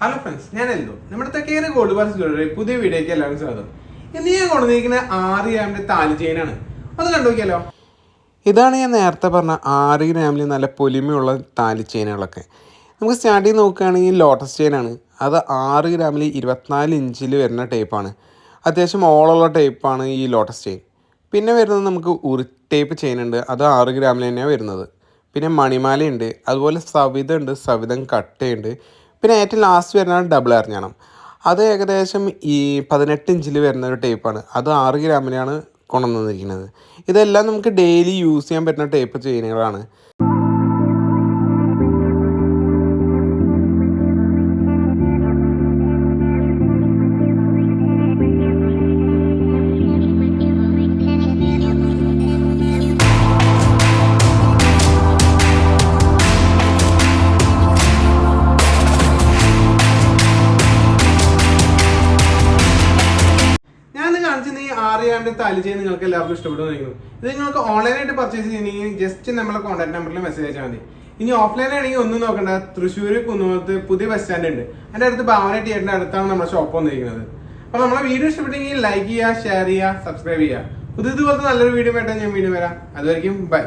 Hello friends, ഞാനല്ലോ നമ്മുടെ തെക്കേരെ gold bass jewellery പുതിയ വീഡിയോയ്ക്ക് എല്ലാവരും സ്വാഗതം. ഇന്ന് ഞാൻ കൊണ്ടുവന്നിരിക്കുന്ന 6 ഗ്രാമിന്റെ താലി ചെയിനാണ്. അത് കണ്ടുനോക്കിയാലോ. ഇതാണ് ഞാൻ നേരത്തെ പറഞ്ഞ 6 ഗ്രാമിൽ നല്ല പൊലിമയുള്ള താലി ചെയിനുകളൊക്കെ. നമുക്ക് സ്റ്റാർട്ട് ചെയ്ത് നോക്കുകയാണെങ്കിൽ ലോട്ടസ് ചെയിനാണ്. അത് 6 ഗ്രാമിൽ 24 ഇഞ്ചിൽ വരുന്ന ടൈപ്പാണ്. അത്യാവശ്യം ഓളുള്ള ടൈപ്പാണ് ഈ ലോട്ടസ് ചെയിൻ. പിന്നെ വരുന്നത് നമുക്ക് ഉറി ടൈപ്പ് ചെയിൻ ഉണ്ട്. അത് 6 ഗ്രാമിൽ തന്നെയാണ് വരുന്നത്. പിന്നെ മണിമാലയുണ്ട്, അതുപോലെ സവിത ഉണ്ട്, സവിതം കട്ടയുണ്ട്. പിന്നെ ഏറ്റവും ലാസ്റ്റ് വരുന്നത് ഡബിൾ അരഞ്ഞാണം. അത് ഏകദേശം ഈ 18 ഇഞ്ചിൽ വരുന്ന ഒരു ടൈപ്പാണ്. അത് 6 ഗ്രാമിലാണ് കൊണ്ടുവന്നിരിക്കുന്നത്. ഇതെല്ലാം നമുക്ക് ഡെയിലി യൂസ് ചെയ്യാൻ പറ്റുന്ന ടൈപ്പ് ചെയിനുകളാണ്. ഈ 6 ഗ്രാമിന്റെ താലി ചെയിൻ നിങ്ങൾക്ക് എല്ലാവർക്കും ഇഷ്ടപ്പെടുന്നു. ഇത് നിങ്ങൾക്ക് ഓൺലൈനായിട്ട് പർച്ചേസ് ചെയ്യണമെങ്കിൽ ജസ്റ്റ് നമ്മളെ കോൺടാക്ട് നമ്പറിൽ മെസ്സേജ് അയച്ചാൽ മതി. ഇനി ഓഫ്ലൈൻ ആണെങ്കിൽ ഒന്നും നോക്കണ്ട, തൃശ്ശൂർ കുന്നമത്ത് പുതിയ ബസ് സ്റ്റാൻഡ് ഉണ്ട്, അതിന്റെ അടുത്ത് ഭാവന തിയേറ്ററിന്റെ അടുത്താണ് നമ്മുടെ ഷോപ്പ് വന്നിരിക്കുന്നത്. അപ്പോൾ നമ്മളെ വീഡിയോ ഇഷ്ടപ്പെട്ടെങ്കിൽ ലൈക്ക് ചെയ്യുക, ഷെയർ ചെയ്യുക, സബ്സ്ക്രൈബ് ചെയ്യുക. പുതിയതുപോലത്തെ നല്ലൊരു വീഡിയോ ആയിട്ട് ഞാൻ വീണ്ടും വരാം. അതുവരെയും ബൈ.